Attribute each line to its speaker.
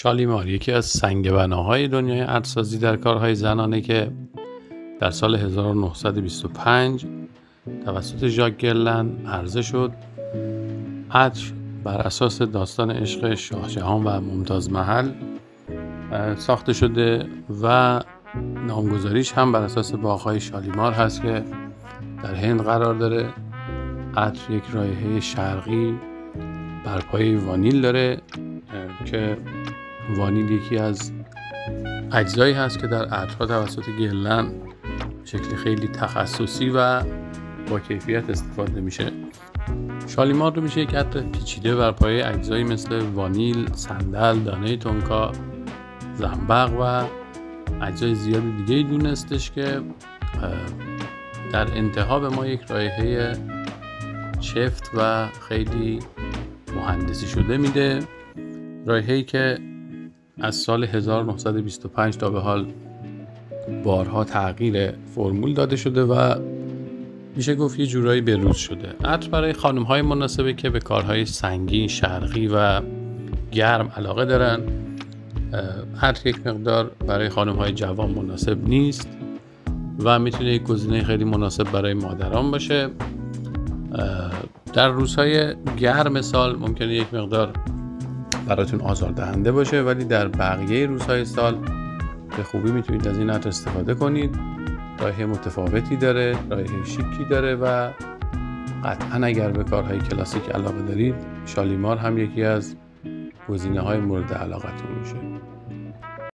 Speaker 1: شالیمار یکی از سنگ‌بناهای دنیای عطرسازی در کارهای زنانه که در سال 1925 توسط ژاک گرلن عرضه شد. عطر بر اساس داستان عشق شاهجهان و ممتاز محل ساخته شده و نامگذاریش هم بر اساس باغ‌های شالیمار هست که در هند قرار داره. عطر یک رایحه شرقی بر پایه وانیل داره که وانیل یکی از اجزایی هست که در عطرها توسط گرلن شکل خیلی تخصصی و با کیفیت استفاده میشه. شالیمار رو میشه یک عطر پیچیده بر پایه اجزایی مثل وانیل، صندل، دانه تونکا، زنبق و اجزای زیاد دیگه دونستش که در انتها به ما یک رایحه چفت و خیلی مهندسی شده میده. رایحه‌ای که از سال 1925 تا به حال بارها تغییر فرمول داده شده و میشه گفت یه جورایی بروز شده. عطر برای خانم‌های مناسبه که به کارهای سنگین، شرقی و گرم علاقه دارن. عطر یک مقدار برای خانم‌های جوان مناسب نیست و میتونه یک گزینه خیلی مناسب برای مادران باشه. در روزهای گرم سال ممکنه یک مقدار براتون آزاردهنده باشه، ولی در بقیه روزهای سال به خوبی میتونید از این عطر استفاده کنید. رایحه متفاوتی داره، رایحه شیکی داره و قطعا اگر به کارهای کلاسیک علاقه دارید، شالیمار هم یکی از گزینه‌های مورد علاقتون میشه.